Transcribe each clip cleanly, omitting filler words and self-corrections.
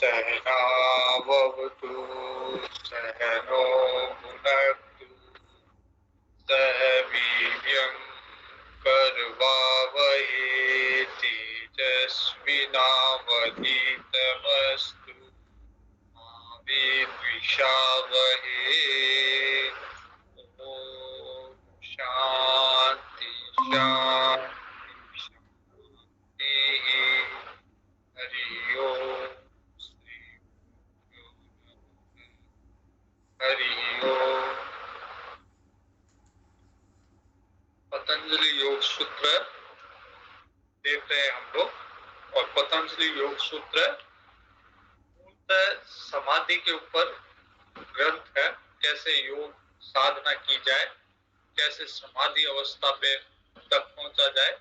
सहनावतु सहनो भुनक्तु सह वीर्यं करवावहे तेजस्विनावधीतमस्तु मा विद्विषावहे। ओम शांति शांति शांति। हरि ओम। श्री हरि ओम। पतंजलि योग सूत्र देख रहे हैं हम लोग, और पतंजलि योग सूत्र समाधि के ऊपर ग्रंथ है। कैसे योग साधना की जाए, कैसे समाधि अवस्था पे तक पहुंचा जाए,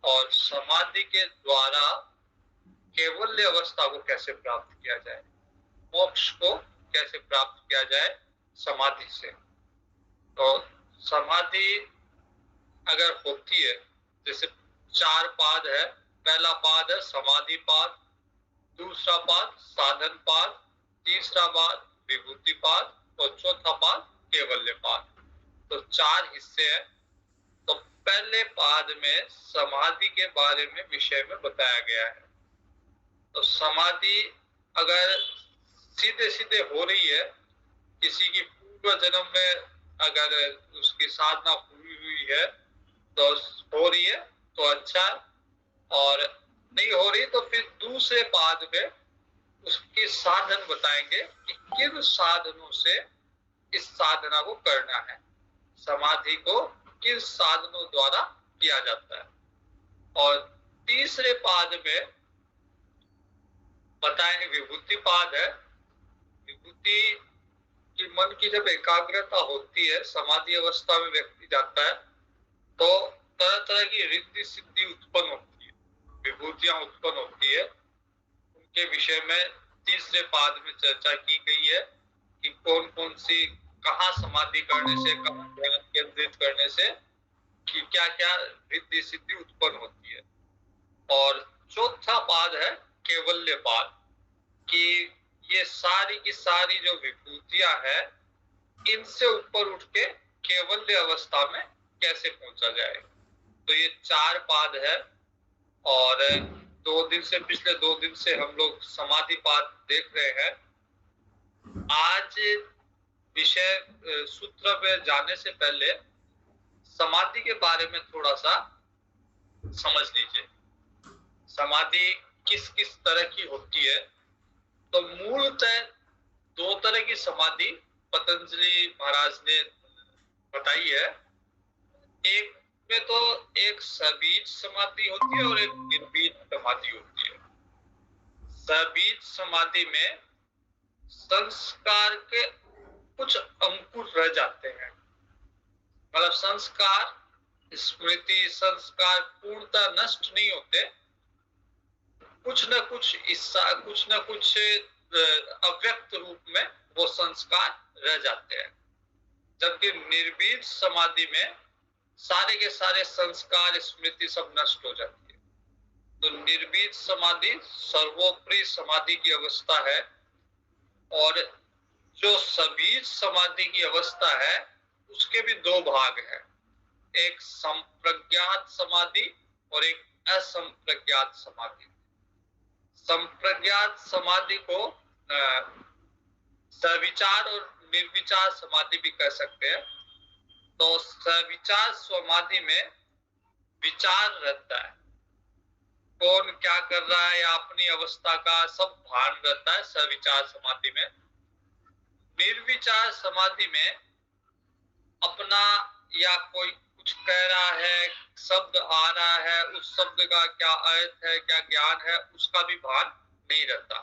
और समाधि के द्वारा कैवल्य अवस्था को कैसे प्राप्त किया जाए, मोक्ष को कैसे प्राप्त किया जाए समाधि से। तो समाधि अगर होती है, जैसे 4 पाद है। पहला पाद है समाधि पाद, दूसरा पाद साधन पाद, तीसरा पाद विभूति पाद, और चौथा पाद कैवल्य पाद। तो 4 हिस्से हैं। तो पहले पाद में समाधि के बारे में विषय में बताया गया है। तो समाधि अगर सीधे सीधे हो रही है, किसी की पूर्व जन्म में अगर उसकी साधना हुई है तो हो रही है तो अच्छा, और नहीं हो रही तो फिर दूसरे पाद में उसके साधन बताएंगे कि किन साधनों से इस साधना को करना है, समाधि को किन साधनों द्वारा किया जाता है। और तीसरे पाद में बताएंगे विभूति पाद है। विभूति कि मन की जब एकाग्रता होती है, समाधि अवस्था में व्यक्ति जाता है, तो तरह तरह की रिद्धि सिद्धि उत्पन्न होती है, विभूतियां उत्पन्न होती है। उनके विषय में तीसरे पाद में चर्चा की गई है कि कौन कौन सी, कहाँ समाधि करने से, कहाँ ध्यान केंद्रित करने से कि क्या क्या रिद्धि सिद्धि उत्पन्न होती है। और चौथा पाद है कैवल्य पाद, कि ये सारी की सारी जो विभूतियां है, इनसे ऊपर उठ के कैवल्य अवस्था में कैसे पहुंचा जाए। तो ये 4 पाद है। और पिछले 2 दिन से हम लोग समाधि पाद देख रहे हैं। आज विषय सूत्र पे जाने से पहले समाधि के बारे में थोड़ा सा समझ लीजिए। समाधि किस किस तरह की होती है। तो मूलतः 2 तरह की समाधि पतंजलि महाराज ने बताई है। एक में तो एक सबीज समाधि होती है और एक निर्बीज समाधि होती है। सबीज समाधि में संस्कार के कुछ अंकुर रह जाते हैं, मतलब संस्कार, स्मृति, संस्कार पूर्णतः नष्ट नहीं होते, कुछ न कुछ अव्यक्त रूप में वो संस्कार रह जाते हैं। जबकि निर्बीज समाधि में सारे के सारे संस्कार, स्मृति सब नष्ट हो जाती है। तो निर्बीज समाधि सर्वोपरि समाधि की अवस्था है। और जो सबीज समाधि की अवस्था है, उसके भी 2 भाग हैं, एक संप्रज्ञात समाधि और एक असंप्रज्ञात समाधि। संप्रज्ञात समाधि को सविचार और निर्विचार समाधि भी कह सकते हैं। तो सविचार समाधि में विचार रहता है, कौन क्या कर रहा है या अपनी अवस्था का सब भान रहता है सविचार समाधि में। निर्विचार समाधि में अपना या कोई कुछ कह रहा है, शब्द आ रहा है, उस शब्द का क्या अर्थ है, क्या ज्ञान है, उसका भी भान नहीं रहता।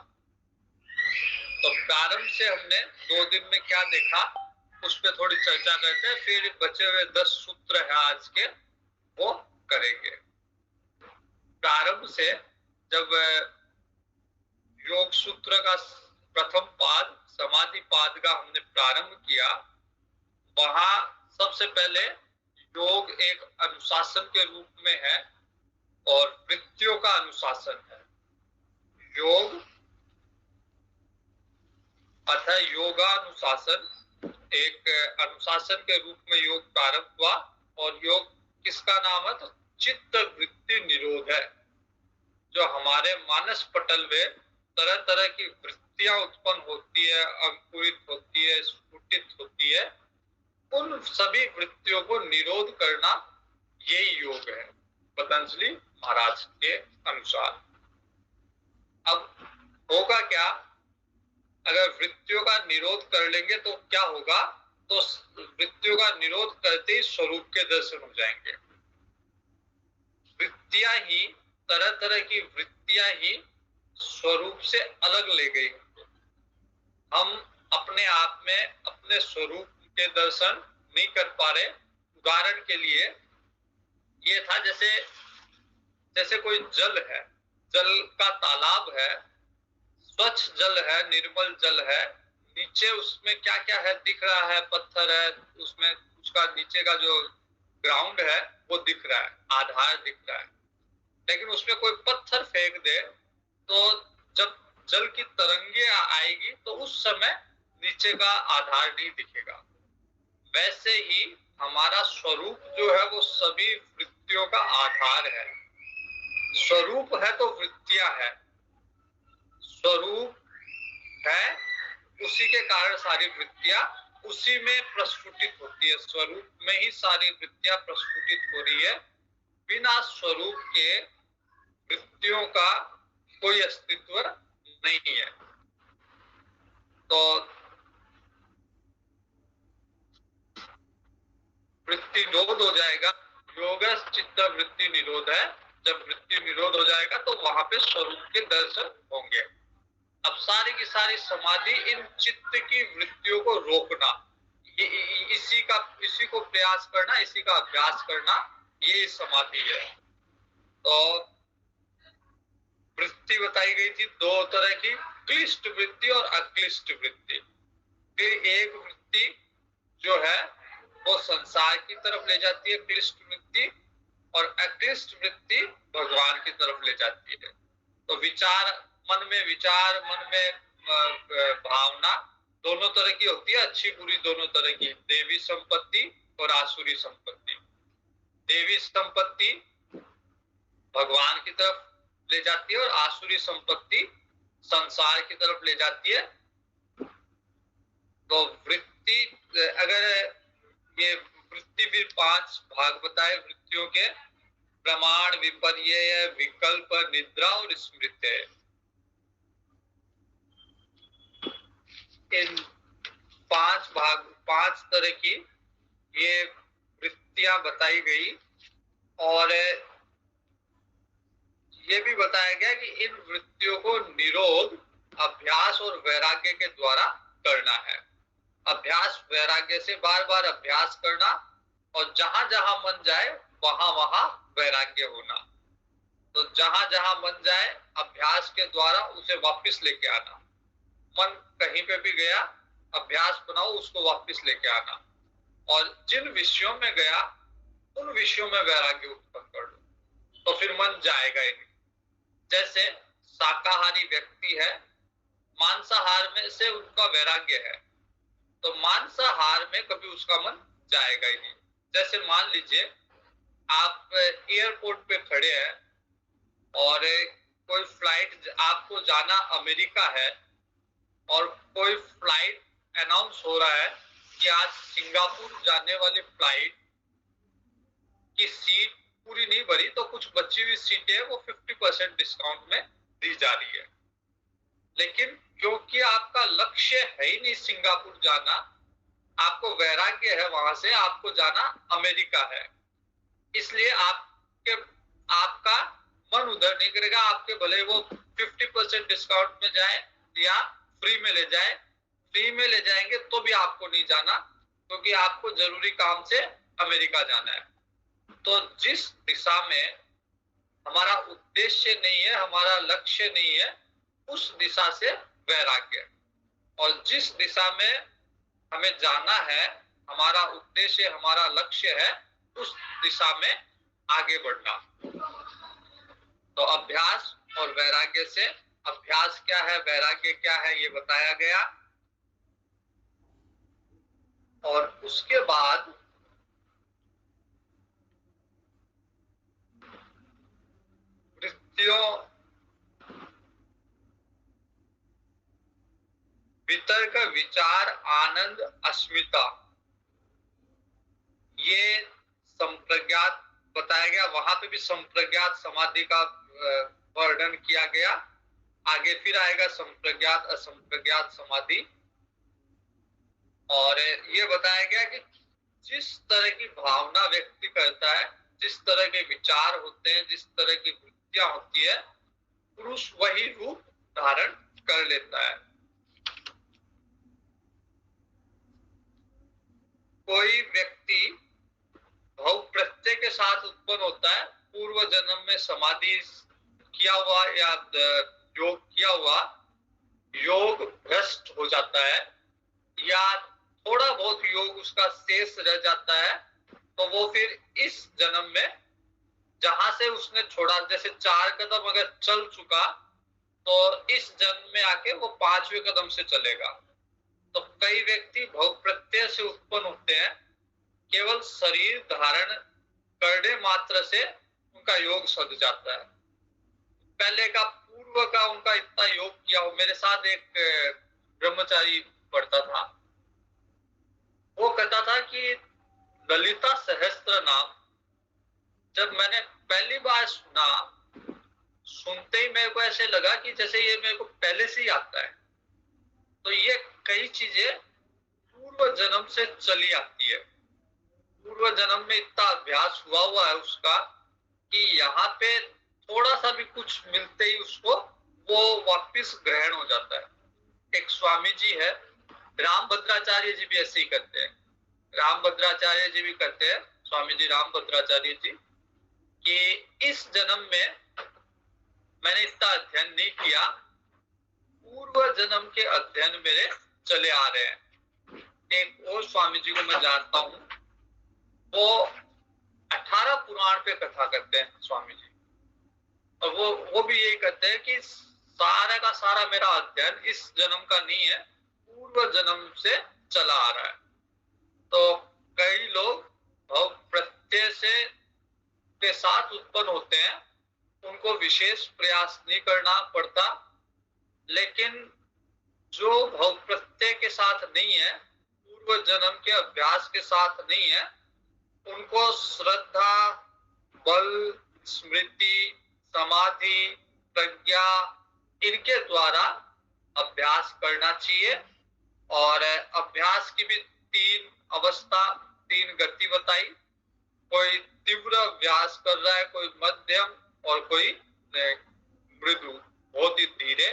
तो प्रारंभ से हमने 2 दिन में क्या देखा उस पर थोड़ी चर्चा करते हैं, फिर बचे हुए 10 सूत्र है आज के, वो करेंगे। प्रारंभ से जब योग सूत्र का प्रथम पाद समाधि पाद का हमने प्रारंभ किया, वहां सबसे पहले योग एक अनुशासन के रूप में है और वृत्तियों का अनुशासन है। योग अथ योगानुशासन, एक अनुशासन के रूप में योग प्रारंभ हुआ। और योग किसका नाम है? तो चित्त वृत्ति निरोध है। जो हमारे मानस पटल में तरह तरह की वृत्तियां उत्पन्न होती है, अंकुरित होती है, स्फुटित होती है, उन सभी वृत्तियों को निरोध करना यही योग है पतंजलि महाराज के अनुसार। अब होगा क्या? अगर वृत्तियों का निरोध कर लेंगे तो क्या होगा? तो वृत्तियों का निरोध करते ही स्वरूप के दर्शन हो जाएंगे। वृत्तियां ही, तरह तरह की वृत्तियां ही स्वरूप से अलग ले गई। हम अपने आप में अपने स्वरूप के दर्शन नहीं कर पा रहे। उदाहरण के लिए ये था, जैसे कोई जल है, जल का तालाब है, स्वच्छ जल है, निर्मल जल है, नीचे उसमें क्या क्या है दिख रहा है, पत्थर है, उसमें उसका नीचे का जो ग्राउंड है वो दिख रहा है, आधार दिख रहा है। लेकिन उसमें कोई पत्थर फेंक दे तो जब जल की तरंगे आएगी तो उस समय नीचे का आधार नहीं दिखेगा। वैसे ही हमारा स्वरूप जो है वो सभी वृत्तियों का आधार है। स्वरूप है तो वृत्तियां है, स्वरूप है उसी के कारण सारी वृत्तियां उसी में प्रस्फुटित होती है। स्वरूप में ही सारी वृत्तियां प्रस्फुटित हो रही है। बिना स्वरूप के वृत्तियों का कोई अस्तित्व नहीं है। तो वृत्ति निरोध हो जाएगा। योग चित्त वृत्ति निरोध है। जब वृत्ति निरोध हो जाएगा तो वहां पे स्वरूप के दर्शन होंगे। अब सारी की सारी समाधि इन चित्त की वृत्तियों को रोकना, इसी को प्रयास करना, इसी का अभ्यास करना, ये समाधि है। तो वृत्ति बताई गई थी दो तरह की, क्लिष्ट वृत्ति और अक्लिष्ट वृत्ति। फिर एक वृत्ति जो है वो संसार की तरफ ले जाती है, क्लिष्ट वृत्ति, और अक्लिष्ट वृत्ति भगवान की तरफ ले जाती है। तो मन में भावना दोनों तरह की होती है, अच्छी बुरी दोनों तरह की, देवी संपत्ति और आसुरी संपत्ति। देवी संपत्ति भगवान की तरफ ले जाती है और आसुरी संपत्ति संसार की तरफ ले जाती है। तो वृत्ति, अगर ये वृत्ति भी 5 भाग बताए वृत्तियों के, प्रमाण, विपर्यय, विकल्प, निद्रा और स्मृति। इन 5 तरह की ये वृत्तियां बताई गई। और ये भी बताया गया कि इन वृत्तियों को निरोध अभ्यास और वैराग्य के द्वारा करना है। अभ्यास वैराग्य से बार बार अभ्यास करना, और जहां जहां मन जाए वहां वहां वैराग्य होना। तो जहां जहां मन जाए अभ्यास के द्वारा उसे वापस लेके आना। मन कहीं पे भी गया, अभ्यास बनाओ, उसको वापस लेके आना। और जिन विषयों में गया उन विषयों में वैराग्य उत्पन्न कर लो, तो फिर मन जाएगा ही नहीं। जैसे शाकाहारी व्यक्ति है, मांसाहार में से उनका वैराग्य है, तो मांसाहार में कभी उसका मन जाएगा ही नहीं। जैसे मान लीजिए आप एयरपोर्ट पे खड़े हैं और कोई फ्लाइट, आपको जाना अमेरिका है, और कोई फ्लाइट अनाउंस हो रहा है कि आज सिंगापुर जाने वाली फ्लाइट की सीट पूरी नहीं भरी, तो कुछ बची हुई सीटें वो 50% डिस्काउंट में दी जा रही है। लेकिन क्योंकि आपका लक्ष्य है ही नहीं सिंगापुर जाना, आपको वैराग्य है वहां से, आपको जाना अमेरिका है, इसलिए आपका मन उधर नहीं करेगा। आपके भले वो 50% डिस्काउंट में जाए या फ्री में ले जाए, फ्री में ले जाएंगे तो भी आपको नहीं जाना, क्योंकि आपको जरूरी काम से अमेरिका जाना है। तो जिस दिशा में हमारा उद्देश्य नहीं है, हमारा लक्ष्य नहीं है, उस दिशा से वैराग्य। और जिस दिशा में हमें जाना है, हमारा उद्देश्य, हमारा लक्ष्य है, उस दिशा में आगे बढ़ना। तो अभ्यास और वैराग्य से, अभ्यास क्या है, वैराग्य क्या है, ये बताया गया। और उसके बाद वृत्तियों, वितर्क, विचार, आनंद, अस्मिता, ये संप्रज्ञात बताया गया। वहां पे भी संप्रज्ञात समाधि का वर्णन किया गया। आगे फिर आएगा संप्रज्ञात असंप्रज्ञात समाधि। और ये बताया गया कि जिस तरह की भावना व्यक्ति करता है, जिस तरह के विचार होते हैं, जिस तरह की वृत्तियां होती है, पुरुष वही रूप धारण कर लेता है। कोई व्यक्ति भाव प्रत्यय के साथ उत्पन्न होता है, पूर्व जन्म में समाधि किया हुआ या योग किया हुआ, योग भ्रष्ट हो जाता है या थोड़ा बहुत योग उसका शेष रह जाता है, तो वो फिर इस जन्म में जहां से उसने छोड़ा, जैसे 4 कदम अगर चल चुका तो इस जन्म में आके वो 5वें कदम से चलेगा। तो कई व्यक्ति भव प्रत्यय से उत्पन्न होते हैं, केवल शरीर धारण करने मात्र से उनका योग सध जाता है। पहले का पूर्व का उनका इतना योग किया हो। मेरे साथ एक ब्रह्मचारी पढ़ता था, वो कहता था कि ललिता सहस्त्र नाम जब मैंने पहली बार सुना, सुनते ही मेरे को ऐसे लगा कि जैसे ये मेरे को पहले से ही आता है। तो ये कई चीजें पूर्व जन्म से चली आती है। पूर्व जन्म में इतना अभ्यास हुआ है उसका कि यहाँ पे थोड़ा सा भी कुछ मिलते ही उसको वो वापिस ग्रहण हो जाता है। एक स्वामी जी है, रामभद्राचार्य जी भी ऐसे ही करते हैं। रामभद्राचार्य जी भी करते हैं, स्वामी जी रामभद्राचार्य जी, कि इस जन्म में मैंने इतना अध्ययन नहीं किया, पूर्व जन्म के अध्ययन मेरे चले आ रहे हैं। एक और स्वामी जी को मैं जानता हूँ, वो 18 पुराण पे कथा करते हैं स्वामी जी, और वो भी यही कहते हैं कि सारा का सारा मेरा अध्ययन इस जन्म का नहीं है, पूर्व जन्म से चला आ रहा है। तो कई लोग भव प्रत्यय से के साथ उत्पन्न होते हैं, उनको विशेष प्रयास नहीं करना पड़ता। लेकिन जो भव प्रत्यय के साथ नहीं है, पूर्व जन्म के अभ्यास के साथ नहीं है, उनको श्रद्धा, बल, स्मृति, समाधि, प्रज्ञा, इनके द्वारा अभ्यास करना चाहिए। और अभ्यास की भी 3 अवस्था, 3 गति बताई। कोई तीव्र अभ्यास कर रहा है, कोई मध्यम और कोई मृदु, बहुत ही धीरे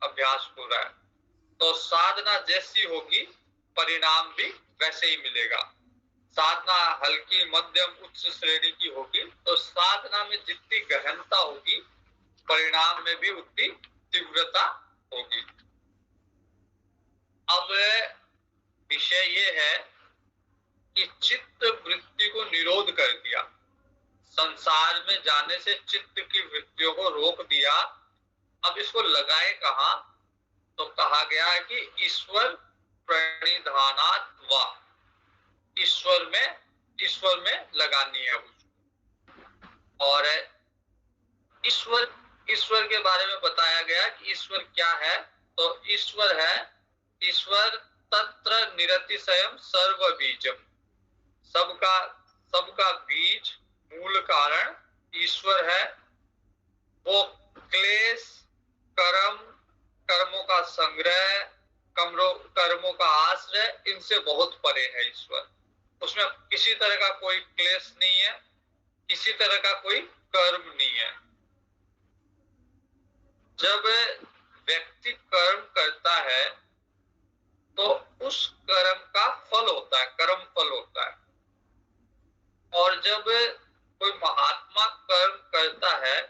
अभ्यास हो रहा है। तो साधना जैसी होगी परिणाम भी वैसे ही मिलेगा। साधना हल्की, मध्यम, उच्च श्रेणी की होगी तो साधना में जितनी गहनता होगी परिणाम में भी उतनी तीव्रता होगी। अब विषय ये है कि चित्त वृत्ति को निरोध कर दिया, संसार में जाने से चित्त की वृत्तियों को रोक दिया। अब इसको लगाए कहाँ? तो कहा गया है कि ईश्वर प्रणिधानात् वा, ईश्वर में लगानी है उसको। और ईश्वर के बारे में बताया गया कि ईश्वर क्या है। तो ईश्वर है, ईश्वर तत्र निरतिशयम् सर्व बीजम, सबका बीज, मूल कारण ईश्वर है। वो क्लेश, कर्मों का संग्रह, कर्मों का आश्रय, इनसे बहुत परे है ईश्वर। उसमें किसी तरह का कोई क्लेश नहीं है, किसी तरह का कोई कर्म नहीं है। जब व्यक्ति कर्म करता है तो उस कर्म का फल होता है, कर्म फल होता है। और जब कोई महात्मा कर्म करता है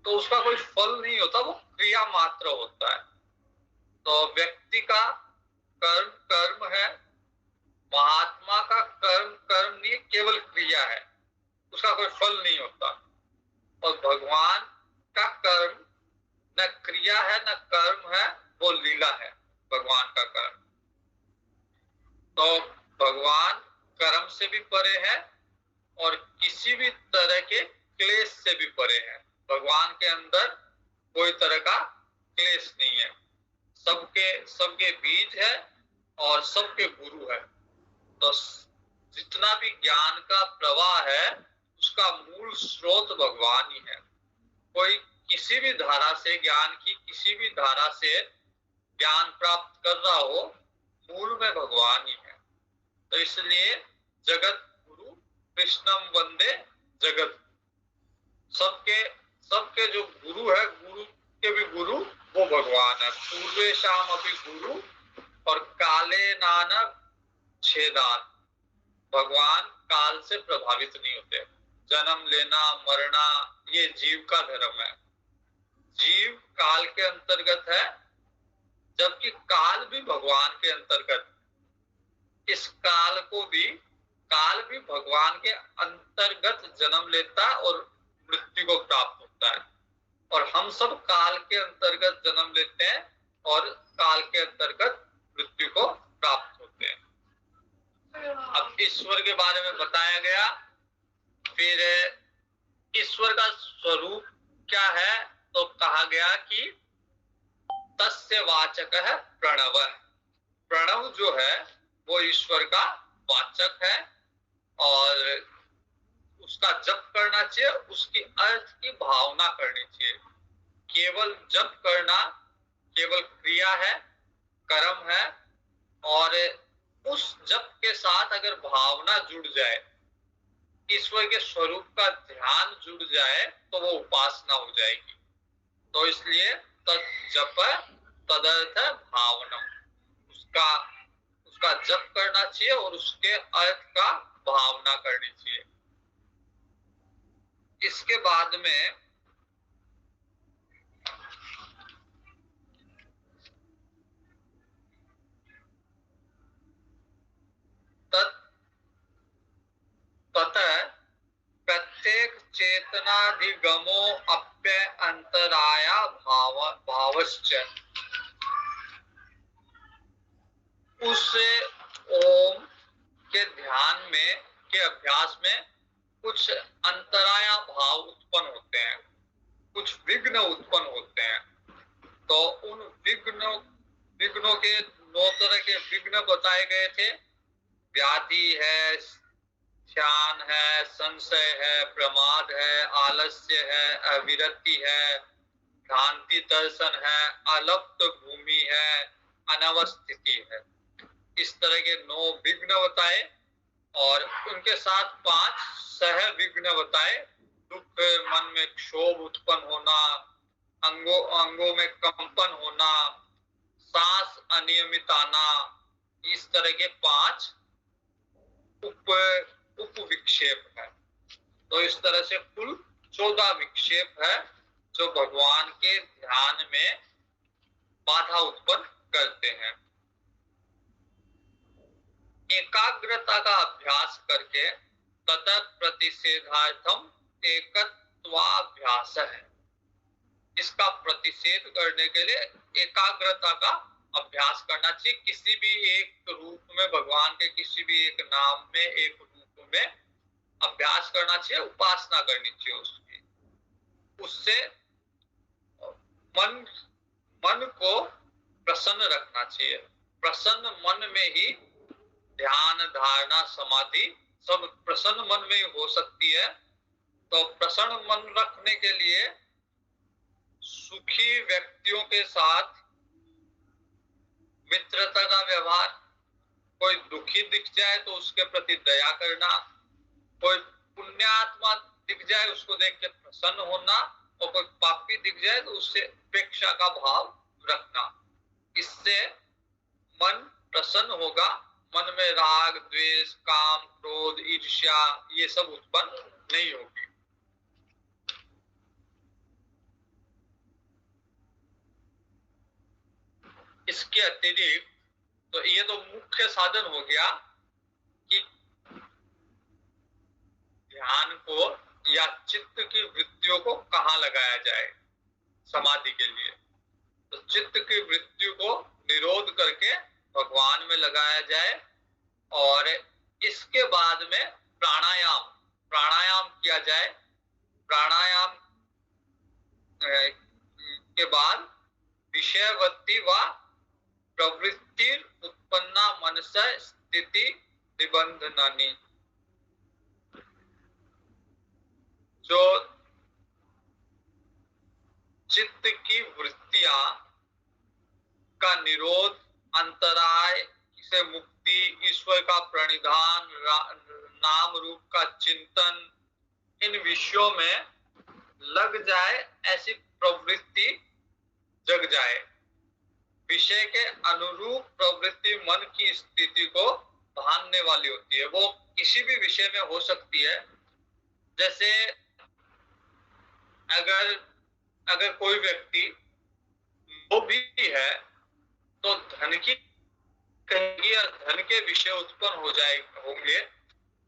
तो उसका कोई फल नहीं होता, वो क्रिया मात्र होता है। तो व्यक्ति का कर्म है, महात्मा का कर्म नहीं, केवल क्रिया है, उसका कोई फल नहीं होता। और भगवान का कर्म न क्रिया है न कर्म है, वो लीला है भगवान का कर्म। तो से भी परे है और किसी भी तरह के क्लेश से भी परे है। भगवान के अंदर कोई तरह का क्लेश नहीं है, सबके बीज है और सबके गुरु है। तो जितना भी ज्ञान का प्रवाह है उसका मूल स्रोत भगवान ही है। कोई किसी भी धारा से, ज्ञान की किसी भी धारा से ज्ञान प्राप्त कर रहा हो, मूल में भगवान ही है। तो इसलिए जगत गुरु कृष्णम वंदे जगत, सबके जो गुरु है, गुरु के भी गुरु वो भगवान है। पूर्वेशाम अपि गुरु और काले नानक छेदान, भगवान काल से प्रभावित नहीं होते। जन्म लेना मरना ये जीव का धर्म है, जीव काल के अंतर्गत है, जबकि काल भी भगवान के अंतर्गत। इस काल भी भगवान के अंतर्गत जन्म लेता और मृत्यु को प्राप्त होता है, और हम सब काल के अंतर्गत जन्म लेते हैं और काल के अंतर्गत मृत्यु को प्राप्त होते हैं। अब ईश्वर के बारे में बताया गया। फिर ईश्वर का स्वरूप क्या है, तो कहा गया कि तस्य वाचक है प्रणव। प्रणव जो है वो ईश्वर का वाचक है और उसका जप करना चाहिए, उसकी अर्थ की भावना करनी चाहिए। केवल जप करना केवल क्रिया है, कर्म है, और उस जप के साथ अगर भावना जुड़ जाए, ईश्वर के स्वरूप का ध्यान जुड़ जाए, तो वो उपासना हो जाएगी। तो इसलिए जप तदर्थ भावनम, उसका जप करना चाहिए और उसके अर्थ का भावना करनी चाहिए। इसके बाद में ततः प्रत्येक चेतनाधिगमो अप्य अंतराया भावश्च, उस ओम के ध्यान में के अभ्यास में कुछ अंतराया भाव उत्पन्न होते हैं, कुछ विघ्न उत्पन्न होते हैं। तो उन विघ्नों के 9 तरह के विघ्न बताए गए थे। व्याधि है, ध्यान है, संशय है, प्रमाद है, आलस्य है, अविरति है, भ्रांति दर्शन है, अलप्त भूमि है, अनवस्थिति है। इस तरह के 9 विघ्न बताए और उनके साथ 5 सह विघ्न बताए। दुख, मन में क्षोभ उत्पन्न होना, अंगों में कंपन होना, सांस अनियमित आना, इस तरह के 5 उप विक्षेप है। तो इस तरह से कुल 14 विक्षेप है जो भगवान के ध्यान में बाधा उत्पन्न करते हैं। एकाग्रता का अभ्यास करके ततः प्रतिषेधार्थम एकत्वाभ्यास है। इसका प्रतिषेध करने के लिए एकाग्रता का अभ्यास करना चाहिए। किसी भी एक रूप में, भगवान के किसी भी एक नाम में, एक रूप में अभ्यास करना चाहिए, उपासना करनी चाहिए उसकी। उससे मन को प्रसन्न रखना चाहिए। प्रसन्न मन में ही ध्यान, धारणा, समाधि सब प्रसन्न मन में ही हो सकती है। तो प्रसन्न मन रखने के लिए सुखी व्यक्तियों के साथ मित्रता का व्यवहार, कोई दुखी दिख जाए तो उसके प्रति दया करना, कोई पुण्यात्मा दिख जाए उसको देख के प्रसन्न होना, और कोई पापी दिख जाए तो उससे उपेक्षा का भाव रखना। इससे मन प्रसन्न होगा। मन में राग, द्वेष, काम, क्रोध, ईर्ष्या ये सब उत्पन्न नहीं होगी। इसके अतिरिक्त तो ये तो मुख्य साधन हो गया कि ध्यान को या चित्त की वृत्तियों को कहाँ लगाया जाए समाधि के लिए। तो चित्त की वृत्ति को निरोध करके भगवान में लगाया जाए और इसके बाद में प्राणायाम प्राणायाम किया जाए। प्राणायाम के बाद विषयवत्ती व प्रवृत्ति उत्पन्ना मनस स्थिति निबंधनानी, जो चित्त की वृत्तियां का निरोध, अंतराय से मुक्ति, ईश्वर का प्रणिधान, नाम रूप का चिंतन, इन विषयों में लग जाए, ऐसी प्रवृत्ति जग जाए। विषय के अनुरूप प्रवृत्ति मन की स्थिति को भानने वाली होती है। वो किसी भी विषय में हो सकती है। जैसे अगर कोई व्यक्ति लोभी है तो धन की कहेंगे या धन के विषय उत्पन्न होंगे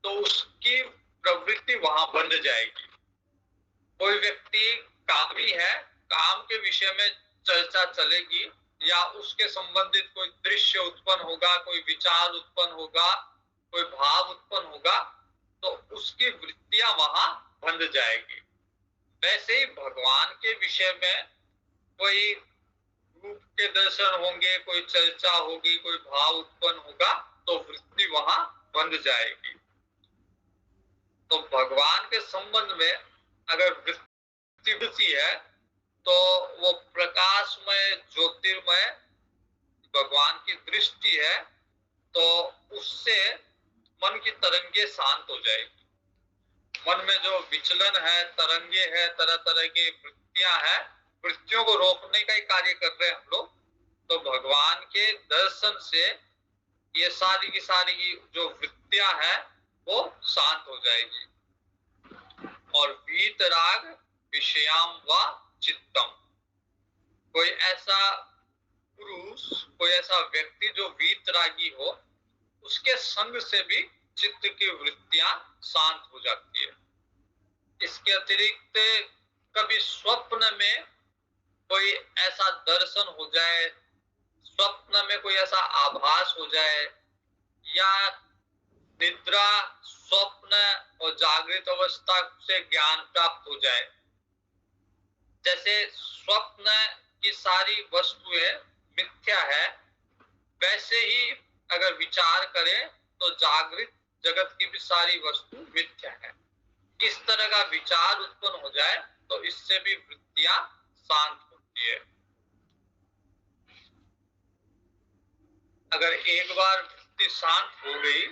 तो उसकी प्रवृत्ति वहां बंध जाएगी। कोई व्यक्ति कामी है, काम के विषय में चर्चा चलेगी या उसके संबंधित कोई दृश्य उत्पन्न होगा, कोई विचार उत्पन्न होगा, कोई भाव उत्पन्न होगा, तो उसकी वृत्तियां वहां बंध जाएगी। वैसे ही भगवान के विषय में कोई रूप के दर्शन होंगे, कोई चर्चा होगी, कोई भाव उत्पन्न होगा, तो वृत्ति वहां बंध जाएगी। तो भगवान के संबंध में अगर वृत्ति है तो वो प्रकाशमय, ज्योतिर्मय भगवान की दृष्टि है, तो उससे मन की तरंगे शांत हो जाएगी। मन में जो विचलन है, तरंगे है, तरह तरह की वृत्तियां हैं, वृत्तियों को रोकने का ही कार्य कर रहे हैं हम लोग। तो भगवान के दर्शन से ये सारी की सारी जो वृत्तियां हैं वो शांत हो जाएगी। और वीतराग विषयाम व चित्तम, कोई ऐसा पुरुष, कोई ऐसा व्यक्ति जो वीतरागी हो, उसके संग से भी चित्त की वृत्तियां शांत हो जाती है। इसके अतिरिक्त कभी स्वप्न में कोई ऐसा दर्शन हो जाए, स्वप्न में कोई ऐसा आभास हो जाए, या निद्रा, स्वप्न और जागृत अवस्था से ज्ञान प्राप्त हो जाए। जैसे स्वप्न की सारी वस्तुएं मिथ्या है, वैसे ही अगर विचार करें तो जागृत जगत की भी सारी वस्तु मिथ्या है। इस तरह का विचार उत्पन्न हो जाए तो इससे भी वृत्तियां शांत होती है। अगर एक बार वृत्ति शांत हो गई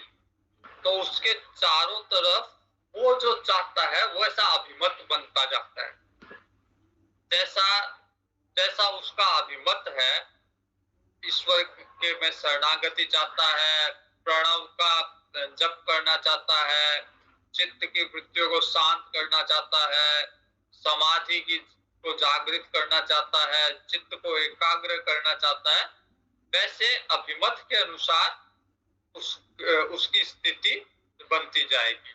तो उसके चारों तरफ वो जो चाहता है वो ऐसा अभिमत बनता जाता है। जैसा उसका अभिमत है, ईश्वर के में शरणागति चाहता है, प्रणव का जप करना चाहता है, चित्त की वृत्तियों को शांत करना चाहता है, समाधि को जागृत करना चाहता है, चित्त को एकाग्र करना चाहता है, वैसे अभिमत के अनुसार उसकी स्थिति बनती जाएगी।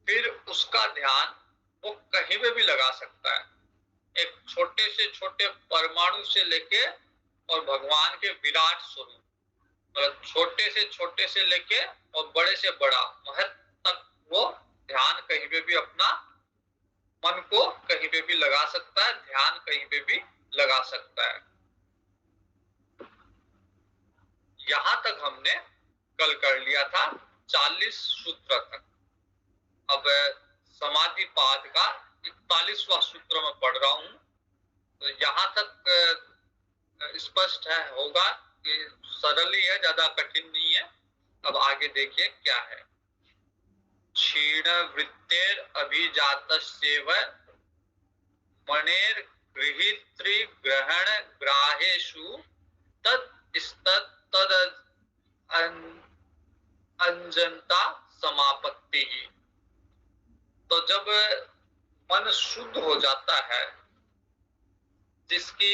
फिर उसका ध्यान वो कहीं पे भी लगा सकता है, एक छोटे से छोटे परमाणु से लेके और भगवान के विराट स्वरूप, मतलब छोटे से लेके और बड़े से बड़ा महत्व तक वो ध्यान कहीं पे भी अपना मन को कहीं पे भी लगा सकता है, ध्यान कहीं पे भी लगा सकता है। यहां तक हमने कल कर लिया था 40 सूत्र तक। अब समाधि पाद का 41वां सूत्र में पढ़ रहा हूं, तो यहां तक स्पष्ट है होगा कि सरल ही है, ज्यादा कठिन नहीं है। अब आगे देखिए क्या है। क्षीण वृत्तेर अभिजातस्येव मनेर गृहीत्री ग्रहण ग्राहेषु तद अंजनता समापत्ति ही। तो जब मन शुद्ध हो जाता है, जिसकी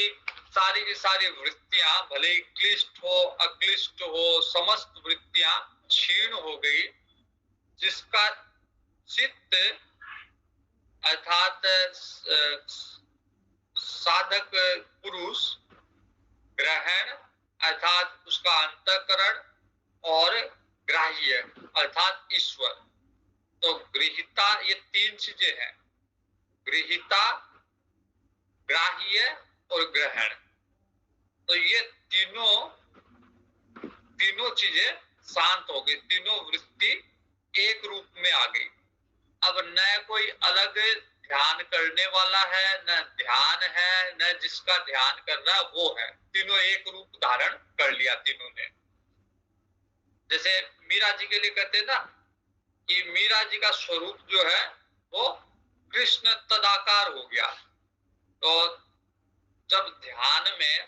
सारी की सारी वृत्तियां भले ही क्लिष्ट हो अक्लिष्ट हो, समस्त वृत्तियां क्षीण हो गई, जिसका चित्त अर्थात साधक पुरुष ग्रहण अर्थात उसका अंतःकरण, और ग्राह्य अर्थात ईश्वर। तो गृहीता, ये तीन चीजें हैं, गृहीता, ग्राह्य और ग्रहण। तो ये तीनों तीनों चीजें शांत हो गई, तीनों वृत्ति एक रूप में आ गई। अब न कोई अलग ध्यान करने वाला है, न ध्यान है, न जिसका ध्यान कर रहा है वो है, तीनों एक रूप धारण कर लिया तीनों ने। जैसे मीरा जी के लिए कहते हैं ना कि मीरा जी का स्वरूप जो है वो कृष्ण तदाकार हो गया। तो जब ध्यान में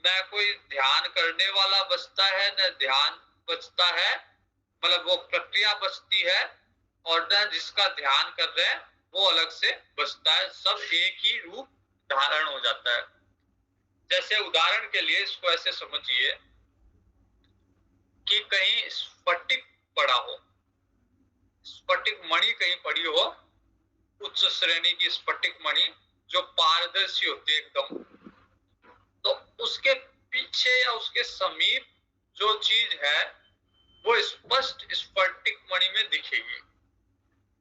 न कोई ध्यान करने वाला बचता है, न ध्यान बचता है, मतलब वो प्रक्रिया बचती है, और न जिसका ध्यान कर रहे हैं वो अलग से बचता है, सब एक ही रूप धारण हो जाता है। जैसे उदाहरण के लिए इसको ऐसे समझिए कि कहीं स्फटिक पड़ा हो, स्फटिक मणि कहीं पड़ी हो, उच्च श्रेणी की स्फटिक मणि जो पारदर्शी होती है एकदम, तो उसके पीछे या उसके समीप जो चीज है वो स्पष्ट स्फटिक मणि में दिखेगी,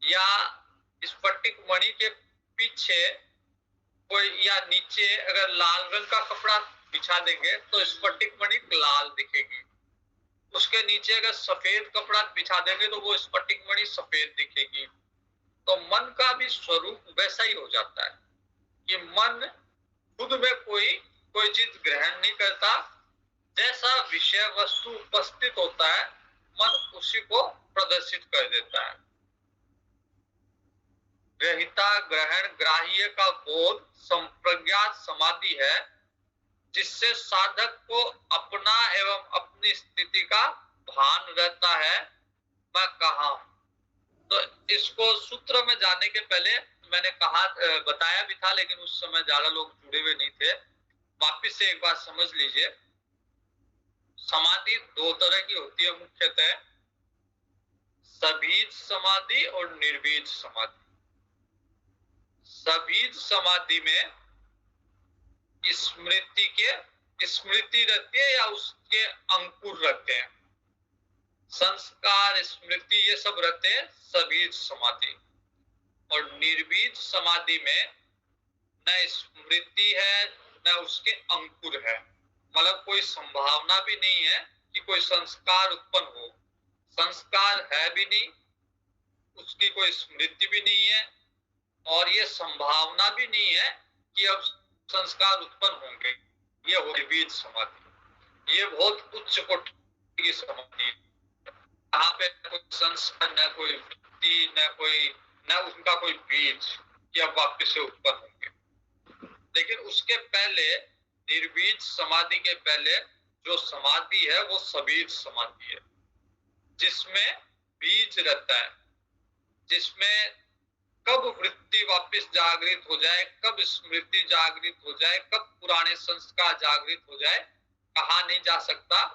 या स्फटिक मणि के पीछे कोई या नीचे अगर लाल रंग का कपड़ा बिछा देंगे तो स्फटिक मणि लाल दिखेगी, उसके नीचे अगर सफेद कपड़ा बिछा देंगे तो वो स्फटिक मणि सफेद दिखेगी। तो मन का भी स्वरूप वैसा ही हो जाता है कि मन खुद में कोई चीज ग्रहण नहीं करता, जैसा विषय वस्तु उपस्थित होता है मन उसी को प्रदर्शित कर देता है। ग्रहिता, ग्रहण, ग्राह्य का बोध संप्रज्ञात समाधि है, जिससे साधक को अपना एवं अपनी स्थिति का भान रहता है, मैं कहाँ हूं। तो इसको सूत्र में जाने के पहले मैंने कहा, बताया भी था, लेकिन उस समय ज्यादा लोग जुड़े हुए नहीं थे। वापिस से एक बार समझ लीजिए, समाधि दो तरह की होती है मुख्यतः, सबीज समाधि और निर्बीज समाधि। सबीज समाधि में स्मृति रहती है या उसके अंकुर रहते हैं, संस्कार, स्मृति, ये सब रहते हैं सबीज समाधि। और निर्बीज समाधि में न स्मृति है न उसके अंकुर है, मतलब कोई संभावना भी नहीं है कि कोई संस्कार उत्पन्न हो, संस्कार है भी नहीं, उसकी कोई स्मृति भी नहीं है, और ये संभावना भी नहीं है कि अब संस्कार उत्पन्न होंगे। ये हो निर्बीज समाधि, ये बहुत उच्च कोटि की समाधि, यहाँ पे कोई संस्कार, न कोई वृत्ति, न उनका कोई बीज कि अब वापिस से उत्पन्न होंगे। लेकिन उसके पहले, निर्बीज समाधि के पहले जो समाधि है वो सबीज समाधि है, जिसमें बीज रहता है, जिसमें कब वृत्ति वापस जागृत हो जाए, कब स्मृति जागृत हो जाए, कब पुराने संस्कार जागृत हो जाए, कहा नहीं जा सकता,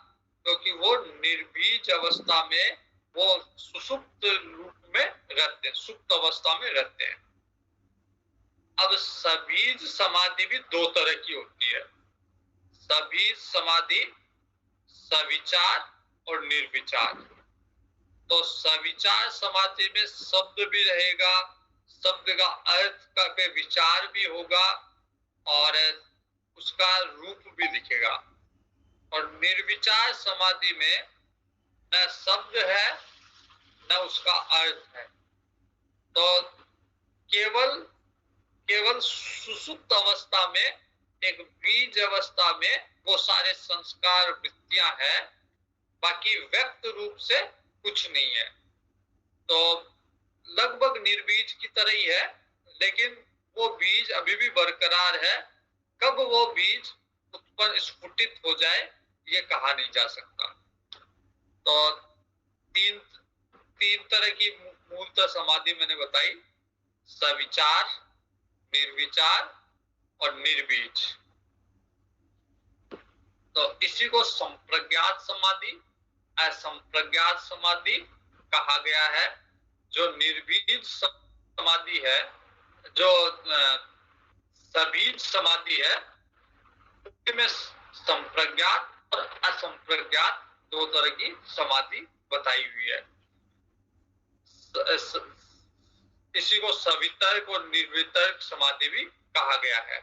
क्योंकि वो निर्बीज अवस्था में, वो सुसुप्त रूप में रहते हैं, सुप्त अवस्था में रहते हैं। अब सबीज समाधि भी दो तरह की होती है, सबीज समाधि सविचार और निर्विचार। तो सविचार समाधि में शब्द भी रहेगा, शब्द का अर्थ का पे विचार भी होगा, और उसका रूप भी दिखेगा। और निर्विचार समाधि में न शब्द है न उसका अर्थ है, तो केवल सुसुप्त अवस्था में, एक बीज अवस्था में वो सारे संस्कार वृत्तियां हैं, बाकी व्यक्त रूप से कुछ नहीं है। तो लगभग निर्बीज की तरह ही है, लेकिन वो बीज अभी भी बरकरार है, कब वो बीज उत्पन्न स्फुटित हो जाए ये कहा नहीं जा सकता। तो तीन तरह की मूलतः समाधि मैंने बताई, सविचार, निर्विचार और निर्बीज। तो इसी को संप्रज्ञात समाधि, असंप्रज्ञात समाधि कहा गया है। जो निर्बीज समाधि है, जो सबीज समाधि है, उसमें संप्रज्ञात और असंप्रज्ञात दो तरह की समाधि बताई हुई है। इसी को सवितर्क और निर्वितर्क समाधि भी कहा गया है।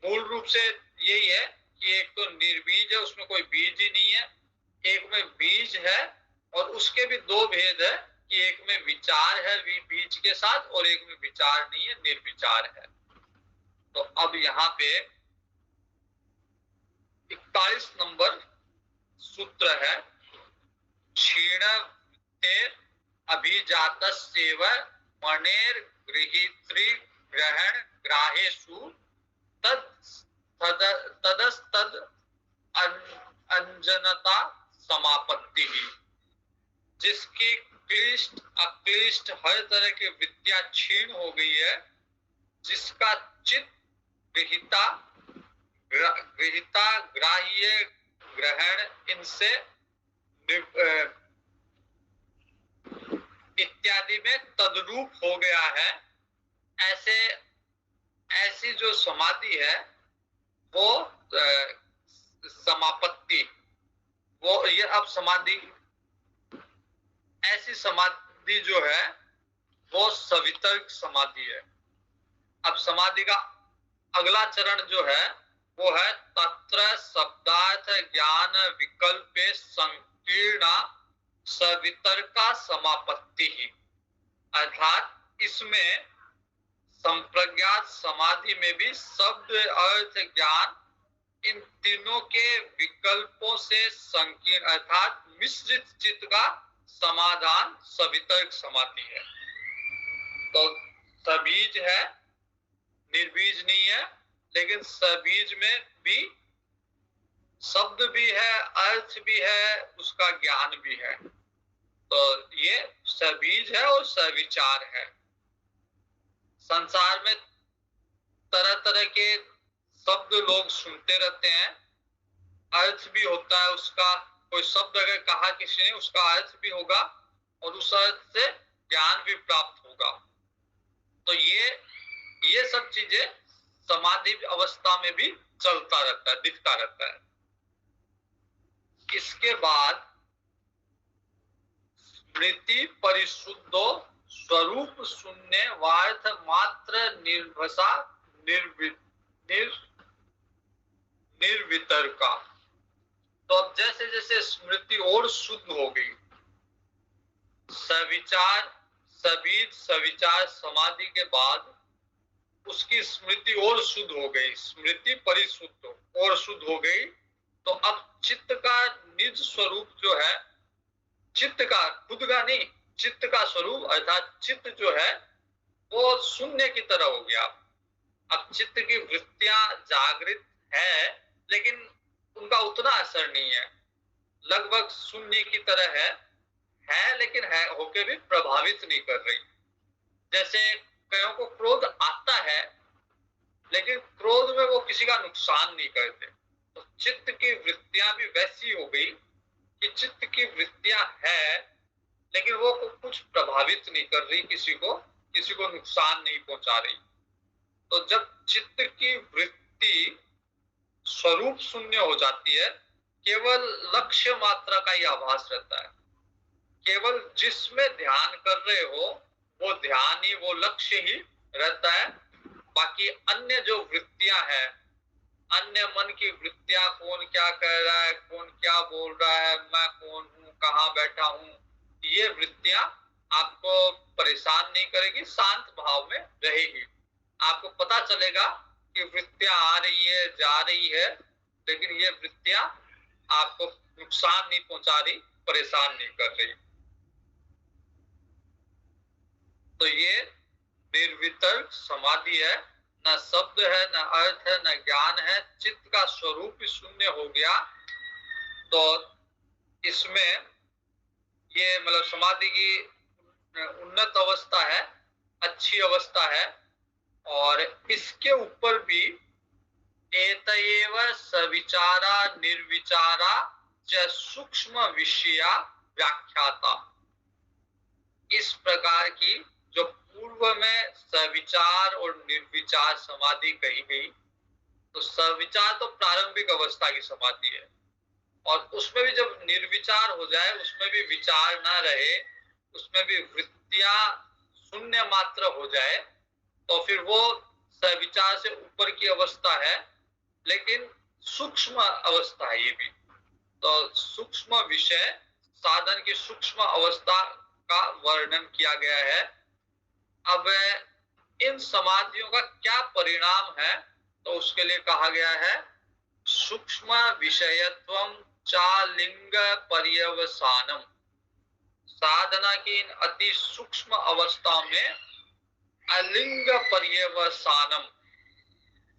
मूल रूप से यही है कि एक तो निर्बीज है, उसमें कोई बीज ही नहीं है, एक में बीज है और उसके भी दो भेद है कि एक में विचार है बीज के साथ और एक में विचार नहीं है, निर्विचार है। तो अब यहाँ पे 41 नंबर सूत्र है, क्षीण अभिजातस्येव मणेर गृहीत्री ग्रहण ग्राहेषु तदस्तद अंजनता समापत्ति ही। जिसकी क्लिष्ट अक्लिष्ट हर तरह की विद्या क्षीण हो गई है, जिसका चित्त गृहीता ग्राह्य ग्रहण इनसे इत्यादि में तद्रूप हो गया है, ऐसी जो समाधि है वो समापत्ति, वो ये अब समाधि, ऐसी समाधि जो है वो सवितर्क समाधि है। अब समाधि का अगला चरण जो है वो है तत्र शब्दार्थ ज्ञान विकल्पे संकीर्णा सवितर्का समापत्ति ही। अर्थात इसमें संप्रज्ञात समाधि में भी शब्द अर्थ ज्ञान इन तीनों के विकल्पों से संकीर्ण अर्थात मिश्रित चित्त का समाधान सवितर्क समाधि है। तो सबीज है, निर्बीज नहीं है, लेकिन सबीज में भी शब्द भी है, अर्थ भी है, उसका ज्ञान भी है। तो ये सबीज है और सविचार है। संसार में तरह तरह के शब्द लोग सुनते रहते हैं, अर्थ भी होता है उसका, कोई शब्द अगर कहा किसी ने उसका अर्थ भी होगा और उस अर्थ से ज्ञान भी प्राप्त होगा। तो ये सब चीजें समाधि अवस्था में भी चलता रहता है, दिखता रहता है। इसके बाद स्मृति परिशुद्धो स्वरूप शून्य वार्थ मात्र निर्भसा निर्वितर्का। तो अब जैसे जैसे स्मृति और शुद्ध हो गई, सविचार समाधि के बाद उसकी स्मृति और शुद्ध हो गई, स्मृति परिशुद्ध और शुद्ध हो गई, तो अब चित्त का निज स्वरूप जो है, चित्त का खुद का नहीं, चित्त का स्वरूप अर्थात चित्त जो है वो शून्य की तरह हो गया। अब चित्त की वृत्तियां जागृत है लेकिन उनका उतना असर नहीं है, लगभग शून्य की तरह है लेकिन है होके भी प्रभावित नहीं कर रही। जैसे कईयों को क्रोध आता है लेकिन क्रोध में वो किसी का नुकसान नहीं करते, तो चित्त की वृत्तियां भी वैसी हो गई कि चित्त की वृत्तियां है लेकिन वो कुछ प्रभावित नहीं कर रही, किसी को नुकसान नहीं पहुंचा रही। तो जब चित्त की वृत्ति स्वरूप शून्य हो जाती है, केवल लक्ष्य मात्रा का ही आभास रहता है, केवल जिसमें ध्यान कर रहे हो वो ध्यान ही, वो लक्ष्य ही रहता है। बाकी अन्य जो वृत्तियां हैं, अन्य मन की वृत्तियां, कौन क्या कह रहा है, कौन क्या बोल रहा है, मैं कौन हूँ, कहाँ बैठा हूँ, ये वृत्तियां आपको परेशान नहीं करेगी, शांत भाव में रहेगी। आपको पता चलेगा कि वृत्तियां आ रही है, जा रही है, लेकिन ये वृत्तियां आपको नुकसान नहीं पहुंचा रही, परेशान नहीं कर रही। तो ये निर्वितर्क समाधि है, न शब्द है, न अर्थ है, न ज्ञान है, चित्त का स्वरूप ही शून्य हो गया। तो इसमें ये मतलब समाधि की उन्नत अवस्था है, अच्छी अवस्था है। और इसके ऊपर भी एतएव सविचारा निर्विचारा च सूक्ष्म विषया व्याख्याता, इस प्रकार की जो पूर्व में सविचार और निर्विचार समाधि कही गई, तो सविचार तो प्रारंभिक अवस्था की समाधि है, और उसमें भी जब निर्विचार हो जाए, उसमें भी विचार ना रहे, उसमें भी वृत्तियां शून्य मात्र हो जाए, तो फिर वो सविचार से ऊपर की अवस्था है, लेकिन सूक्ष्म अवस्था है ये भी। तो सूक्ष्म विषय साधन की सूक्ष्म अवस्था का वर्णन किया गया है। अब इन समाधियों का क्या परिणाम है, तो उसके लिए कहा गया है सूक्ष्म विषयत्वम चालिंग पर्यवसानम। साधना की इन अति सूक्ष्म अवस्था में अलिंग पर्यवसानम,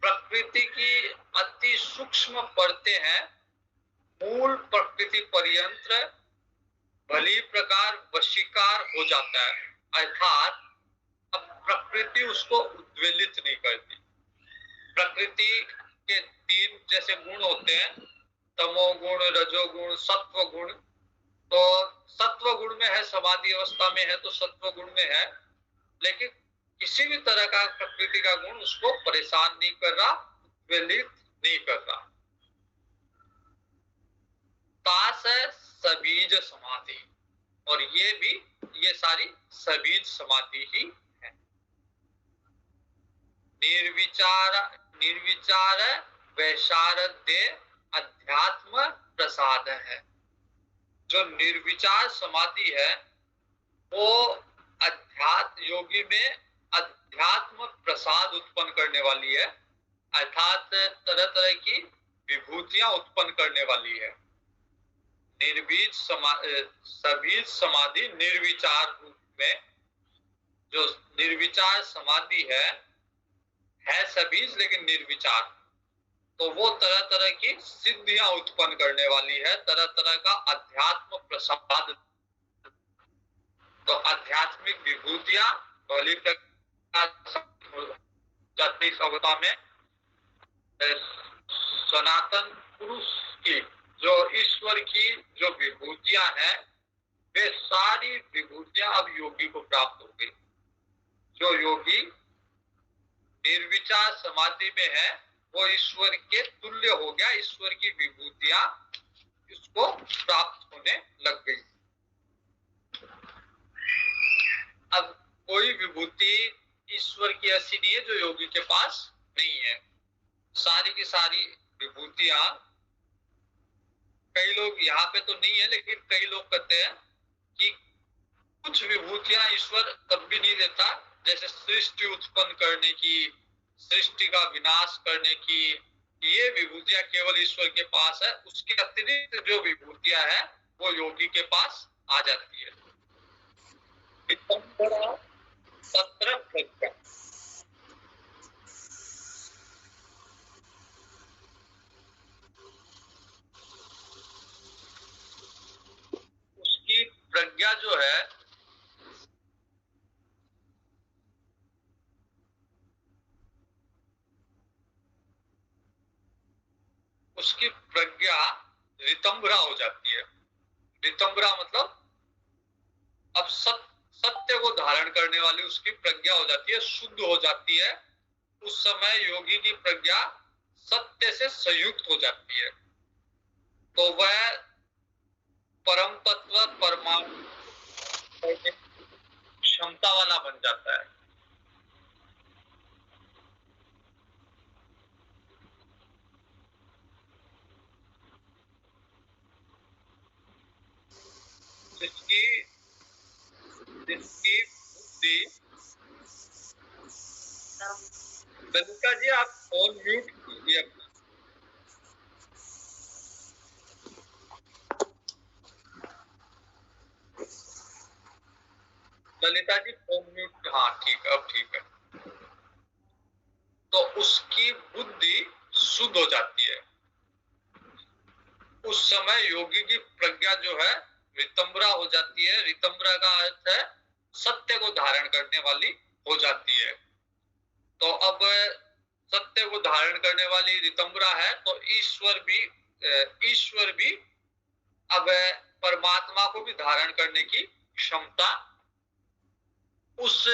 प्रकृति की अति सूक्ष्म परतें हैं, मूल प्रकृति पर्यंत्र भली प्रकार वशीकार हो जाता है, अर्थात अब प्रकृति उसको उद्वेलित नहीं करती। प्रकृति के तीन जैसे गुण होते हैं, तमोगुण, रजोगुण, सत्व गुण। तो सत्व गुण में है, समाधि अवस्था में है तो सत्व गुण में है, लेकिन किसी भी तरह का प्रकृति का गुण उसको परेशान नहीं कर रहा, उद्वेलित नहीं कर रहा। तास है सबीज समाधि, और ये सारी सबीज समाधि ही है। निर्विचार वैशारद्य अध्यात्म प्रसाद है। जो निर्विचार समाधि है वो अध्यात्म योगी में अध्यात्म प्रसाद उत्पन्न करने वाली है, अर्थात तरह तरह की विभूतियां उत्पन्न करने वाली है। सबीज समाधि निर्विचार रूप में, जो निर्विचार समाधि है सबीज लेकिन निर्विचार, तो वो तरह तरह की सिद्धियां उत्पन्न करने वाली है, तरह तरह का अध्यात्म प्रसाद। तो आध्यात्मिक विभूतियां भली जाती सभ्यता में सनातन पुरुष की, जो ईश्वर की जो विभूतियां हैं, वे सारी विभूतियां अब योगी को प्राप्त हो गई। जो योगी निर्विचार समाधि में है वो ईश्वर के तुल्य हो गया, ईश्वर की विभूतियां उसको प्राप्त होने लग गई। अब कोई विभूति ईश्वर की ऐसी नहीं है जो योगी के पास नहीं है। सारी की सारी विभूतियां, कई लोग यहाँ पे तो नहीं है, लेकिन कई लोग कहते हैं कि कुछ विभूतियां ईश्वर तब भी नहीं देता, जैसे सृष्टि उत्पन्न करने की, सृष्टि का विनाश करने की, ये विभूतियां केवल ईश्वर के पास है। उसके अतिरिक्त जो विभूतियां है वो योगी के पास आ जाती है। सत्र प्रज्ञा, उसकी प्रज्ञा जो है उसकी प्रज्ञा रितंभरा हो जाती है। रितंभरा मतलब अब सत्य को धारण करने वाली उसकी प्रज्ञा हो जाती है, शुद्ध हो जाती है। उस समय योगी की प्रज्ञा सत्य से संयुक्त हो जाती है, तो वह परम तत्व परमात्मा क्षमता वाला बन जाता है। जिसकी बुद्धि, ललिता जी आप फोन म्यूट कीजिए अपना। ललिता जी फोन म्यूट, हाँ ठीक है, अब ठीक है। तो उसकी बुद्धि शुद्ध हो जाती है। उस समय योगी की प्रज्ञा जो है रितंबरा हो जाती है। रितंबरा का अर्थ है सत्य को धारण करने वाली हो जाती है। तो अब सत्य को धारण करने वाली रितंबरा है, तो ईश्वर भी अब परमात्मा को भी धारण करने की क्षमता उस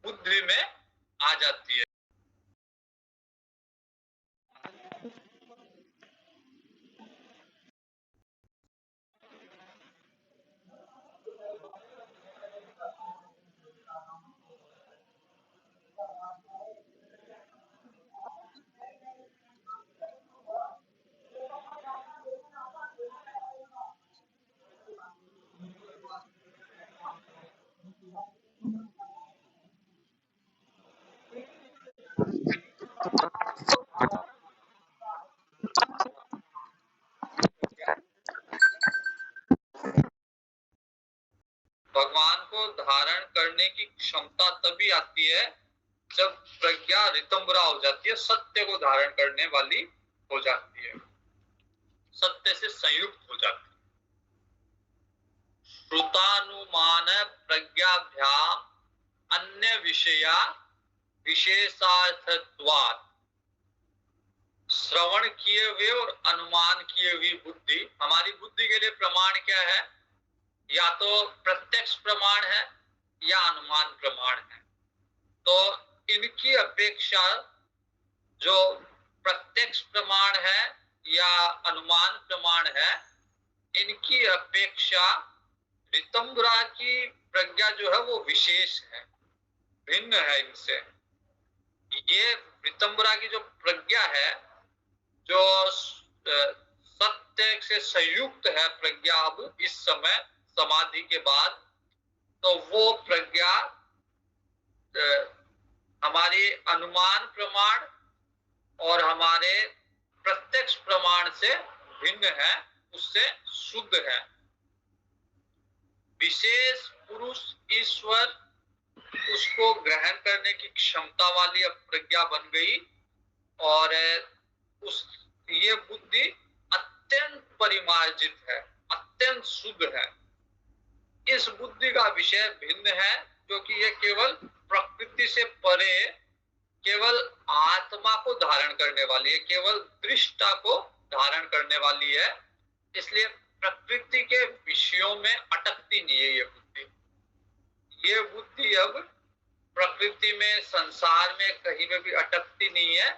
बुद्धि में आ जाती है। क्षमता तभी आती है जब प्रज्ञा रितंबरा हो जाती है, सत्य को धारण करने वाली हो जाती है, सत्य से संयुक्त हो जाती है। श्रुतानुमान प्रज्ञाभ्याम अन्य विषया विशेषार्थत्वात्, श्रवण किए हुए और अनुमान किए हुई बुद्धि, हमारी बुद्धि के लिए प्रमाण क्या है? या तो प्रत्यक्ष प्रमाण है या अनुमान प्रमाण है। तो इनकी अपेक्षा जो प्रत्यक्ष प्रमाण है या अनुमान प्रमाण है, इनकी अपेक्षा रितंबरा की प्रज्ञा जो है वो विशेष है, भिन्न है इनसे। ये रितंबरा की जो प्रज्ञा है, जो सत्य से संयुक्त है प्रज्ञा अब इस समय समाधि के बाद, तो वो प्रज्ञा हमारे अनुमान प्रमाण और हमारे प्रत्यक्ष प्रमाण से भिन्न है, उससे शुद्ध है। विशेष पुरुष ईश्वर उसको ग्रहण करने की क्षमता वाली अब प्रज्ञा बन गई, और उस ये बुद्धि अत्यंत परिमार्जित है, अत्यंत शुद्ध है। इस बुद्धि का विषय भिन्न है, क्योंकि ये केवल प्रकृति से परे केवल आत्मा को धारण करने वाली है, केवल दृष्टा को धारण करने वाली है। इसलिए प्रकृति के विषयों में अटकती नहीं है ये बुद्धि। ये बुद्धि अब प्रकृति में, संसार में कहीं में भी अटकती नहीं है,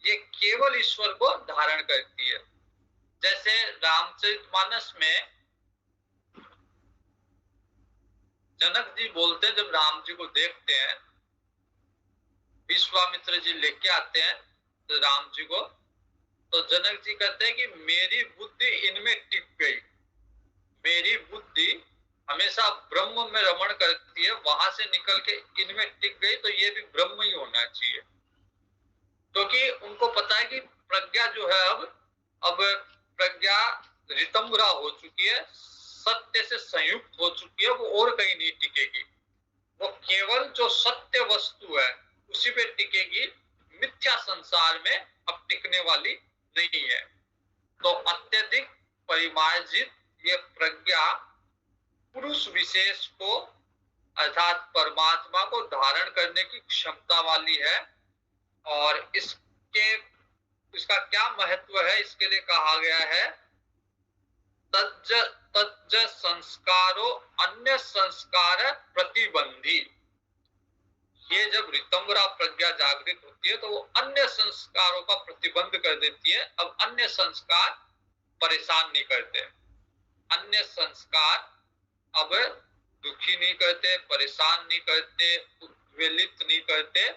ये केवल ईश्वर को धारण करती है। जैसे रामचरितमानस में जनक जी बोलते हैं, जब राम जी को देखते हैं, विश्वामित्र जी लेके आते हैं तो राम जी को, तो जनक जी कहते हैं कि मेरी बुद्धि इनमें टिक गई, मेरी बुद्धि हमेशा ब्रह्म में रमण करती है, वहां से निकल के इनमें टिक गई, तो ये भी ब्रह्म ही होना चाहिए। क्योंकि उनको पता है कि प्रज्ञा जो है अब प्रज्ञा रितंबरा हो चुकी है, सत्य से संयुक्त हो चुकी है, वो और कहीं नहीं टिकेगी। वो केवल जो सत्य वस्तु है उसी पे टिकेगी, मिथ्या संसार में अब टिकने वाली नहीं है। तो अत्यधिक परिमार्जित ये प्रज्ञा पुरुष विशेष को अर्थात परमात्मा को धारण करने की क्षमता वाली है। और इसका क्या महत्व है, इसके लिए कहा गया है तज्ज संस्कारो अन्य संस्कार प्रतिबंधी। ये जब रितंबरा प्रज्ञा जागृत होती है तो वो अन्य संस्कारों का प्रतिबंध कर देती है। अब अन्य संस्कार परेशान नहीं करते, अन्य संस्कार अब दुखी नहीं करते, परेशान नहीं करते, उद्वेलित नहीं करते।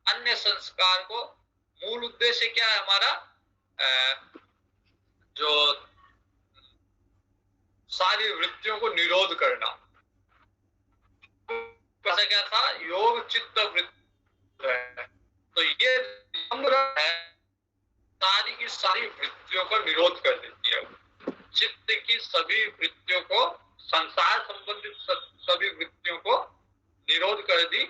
अन्य संस्कार को मूल उद्देश्य क्या है हमारा, जो सारी वृत्तियों को निरोध करना। कैसा क्या था, योग चित्त वृत्ति है, तो ये है सारी की सारी वृत्तियों का निरोध कर देती है। चित्त की सभी वृत्तियों को, संसार संबंधित सभी वृत्तियों को निरोध कर दी।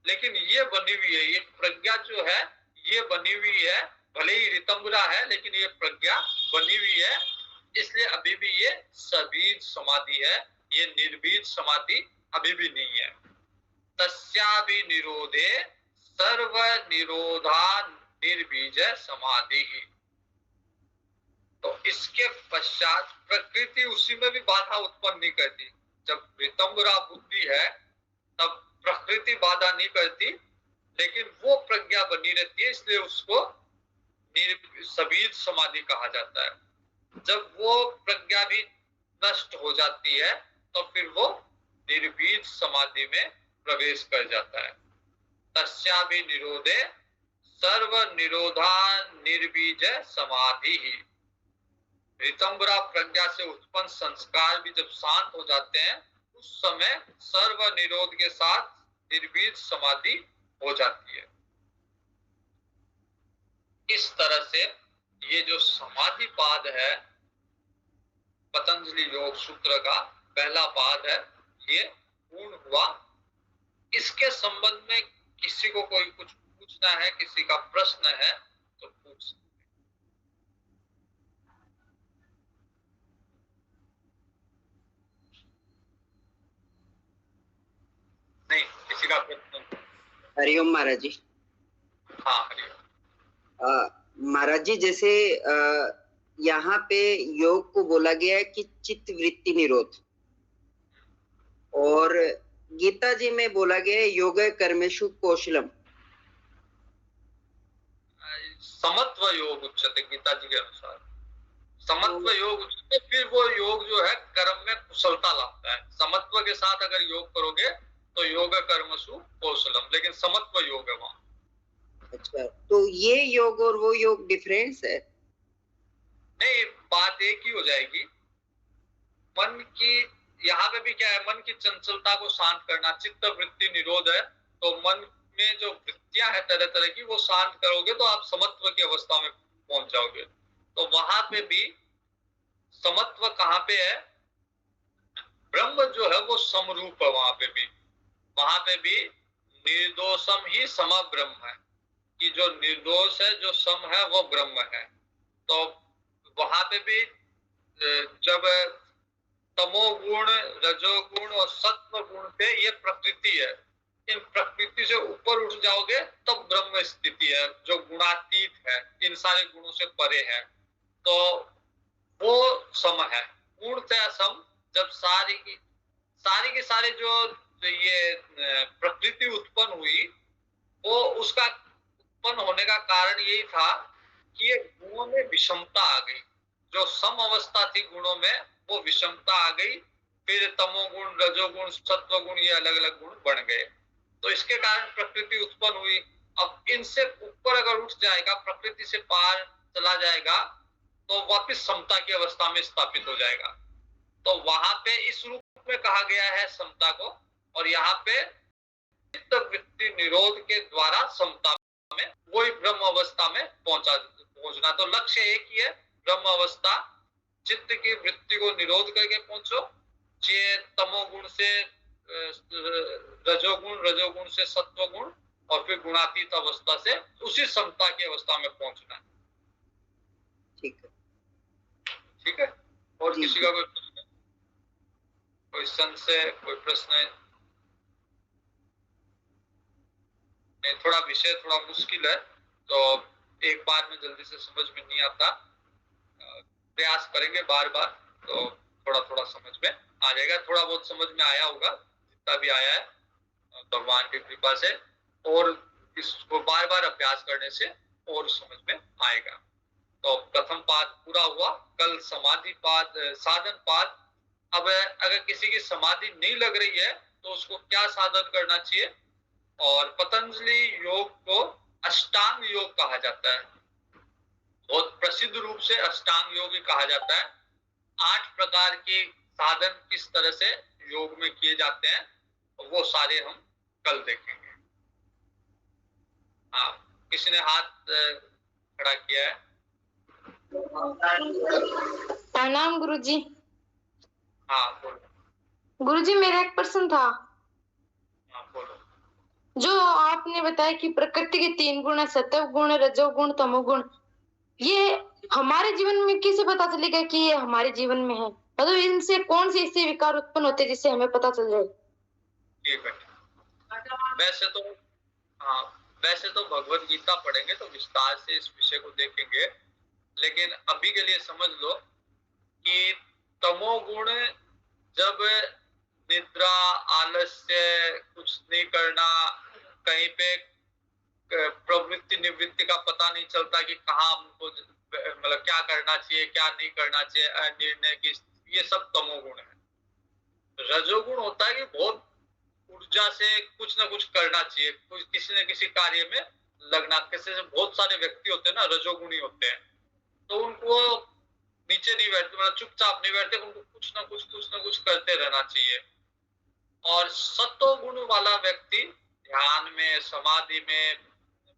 लेकिन ये बनी हुई है, ये प्रज्ञा जो है ये बनी हुई है, भले ही रितंबरा है लेकिन ये प्रज्ञा बनी हुई है। इसलिए अभी भी ये सबीज समाधि है, ये निर्बीज समाधि अभी भी नहीं है। तस्याभि निरोधे सर्व निरोधा निर्बीज समाधि ही। तो इसके पश्चात प्रकृति उसी में भी बाधा उत्पन्न नहीं करती। जब रितंबरा बुद्धि है तब प्रकृति बाधा नहीं करती, लेकिन वो प्रज्ञा बनी रहती है, इसलिए उसको सबीज समाधि कहा जाता है। जब वो प्रज्ञा भी नष्ट हो जाती है तो फिर वो निर्बीज समाधि में प्रवेश कर जाता है। तस्याभि निरोधे सर्व निरोधा निर्बीज समाधि ही। रितंबरा प्रज्ञा से उत्पन्न संस्कार भी जब शांत हो जाते हैं उस समय सर्व निरोध के साथ निर्बीज समाधि हो जाती है। इस तरह से ये जो समाधि पाद है पतंजलि योग सूत्र का पहला पाद है, ये पूर्ण हुआ। इसके संबंध में किसी को कोई कुछ पूछना है, किसी का प्रश्न है तो पूछ सकते हैं। नहीं, किसी का प्रश्न नहीं। हरिओम महाराज जी। हाँ, हरिओम। महाराज जी, जैसे यहाँ पे योग को बोला गया है कि चित्त वृत्ति निरोध, और गीता जी में बोला गया है योग कर्मेषु कौशलम। समत्व योग उच्चते, गीता जी के अनुसार समत्व योग उच्चते। फिर वो योग जो है कर्म में कुशलता लाता है। समत्व के साथ अगर योग करोगे तो योग कर्मसु कौशलम, लेकिन समत्व योग है वहां। अच्छा, तो ये योग और वो योग डिफरेंस है? नहीं, बात एक ही हो जाएगी। मन की यहाँ पे भी क्या है, मन की चंचलता को शांत करना, चित्त वृत्ति निरोध है। तो मन में जो वृत्तियां है तरह तरह की, वो शांत करोगे तो आप समत्व की अवस्था में पहुंच जाओगे। तो वहां पे भी समत्व कहाँ पे है, ब्रह्म जो है वो समरूप है। वहां पे भी निर्दोषम ही सम ब्रह्म है, कि जो निर्दोष है, जो सम है, वो ब्रह्म है। तो वहां पे भी जब तमोगुण, रजोगुण और सत्व गुण पे ये प्रकृति है, इन प्रकृति से ऊपर उठ जाओगे तब तो ब्रह्म स्थिति है, जो गुणातीत है, इन सारे गुणों से परे है। तो वो सम है, पूर्णतः सम। जब सारी की सारी जो ये प्रकृति उत्पन्न हुई, वो उसका उत्पन्न होने का कारण यही था कि ये गुणों में विषमता आ गई। जो सम अवस्था थी गुणों में, वो विषमता आ गई। फिर तमोगुण, रजोगुण, सत्वगुण, ये अलग अलग गुण बन गए। तो इसके कारण प्रकृति उत्पन्न हुई। अब इनसे ऊपर अगर उठ जाएगा, प्रकृति से पार चला जाएगा, तो वापस समता की अवस्था में स्थापित हो जाएगा। तो वहां पे इस रूप में कहा गया है समता को, और यहाँ पे चित्त वृत्ति निरोध के द्वारा समता में, वही ब्रह्म अवस्था में पहुंचना। तो लक्ष्य एक ही है, ब्रह्म अवस्था। चित्त की वृत्ति को निरोध करके पहुंचो, जे तमोगुण से रजोगुण से सत्वगुण, और फिर गुणातीत अवस्था से उसी समता की अवस्था में पहुंचना। ठीक है, ठीक है। और किसी का कोई प्रश्न, कोई संशय, कोई प्रश्न? थोड़ा विषय थोड़ा मुश्किल है, तो एक बार में जल्दी से समझ में नहीं आता। प्रयास करेंगे बार बार तो थोड़ा थोड़ा समझ में आ जाएगा। थोड़ा बहुत समझ में आया होगा, जितना भी आया है भगवान की कृपा से, और इसको बार बार अभ्यास करने से और समझ में आएगा। तो प्रथम पाद पूरा हुआ। कल समाधि पाद, साधन पाद। अब अगर किसी की समाधि नहीं लग रही है तो उसको क्या साधन करना चाहिए? और पतंजलि योग को अष्टांग योग कहा जाता है। बहुत प्रसिद्ध रूप से अष्टांग योग ही कहा जाता है। 8 प्रकार के साधन किस तरह से योग में किए जाते हैं, वो सारे हम कल देखेंगे। हाँ, किसी ने हाथ खड़ा किया है? प्रणाम गुरुजी। हाँ बोलो। गुरुजी, मेरा एक प्रश्न था। हाँ बोलो। जो आपने बताया कि प्रकृति के 3 गुण है, सत्व गुण, रजोगुण, तमोगुण, ये हमारे जीवन में कैसे पता चलेगा कि ये हमारे जीवन में है? मतलब इनसे कौन से ऐसे विकार उत्पन्न होते हैं जिससे हमें पता चल जाए? ठीक है। वैसे तो भगवत गीता पढ़ेंगे तो विस्तार से इस विषय को देखेंगे, लेकिन अभी के लिए समझ लो कि तमोगुण जब निद्रा, आलस्य, कुछ नहीं करना, कहीं पे प्रवृत्ति निवृत्ति का पता नहीं चलता कि कहाँ हमको मतलब क्या करना चाहिए, क्या नहीं करना चाहिए, निर्णय की, ये सब तमोगुण है। रजोगुण होता है कि बहुत ऊर्जा से कुछ ना कुछ करना चाहिए, कुछ किसी न किसी कार्य में लगना। कैसे बहुत सारे व्यक्ति होते हैं ना, रजोगुणी होते हैं, तो उनको नीचे नहीं बैठते, मतलब चुपचाप नहीं बैठते, उनको कुछ ना कुछ करते रहना चाहिए। और सत्वगुण वाला व्यक्ति ध्यान में, समाधि में,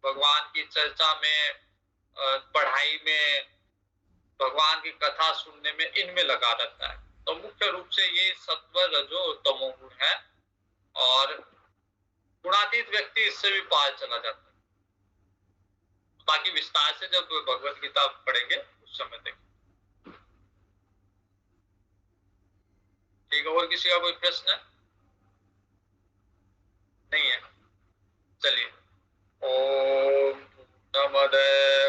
भगवान की चर्चा में, पढ़ाई में, भगवान की कथा सुनने में, इनमें लगा रहता है। तो मुख्य रूप से ये सत्व, रजो और तमोगुण है। और गुणातीत व्यक्ति इससे भी पार चला जाता है। बाकी विस्तार से जब भगवत गीता पढ़ेंगे उस समय तक। ठीक है, और किसी का कोई प्रश्न है? नहीं है? चलिए। ओम पूर्णमद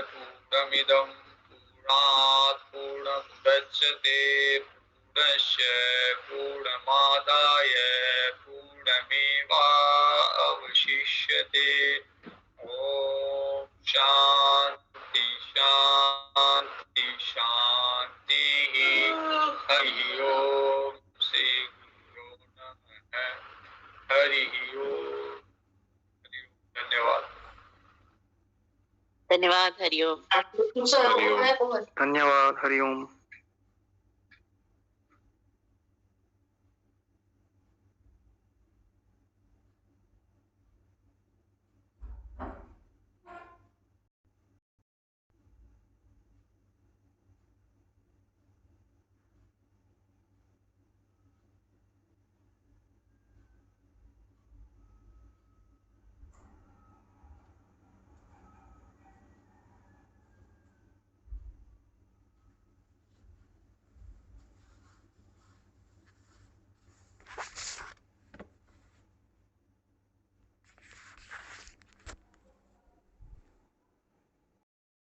पूर्णमिदं पूर्णात् पूर्णमुदच्यते पूर्णस्य पूर्णमादाय पूर्णमेवावशिष्यते। ओम शांति शांति शांति। हरि ओम। श्री गुरुभ्यो नमः। हरि ओम। धन्यवाद। धन्यवाद। हरिओम। चलो, धन्यवाद। हरिओम।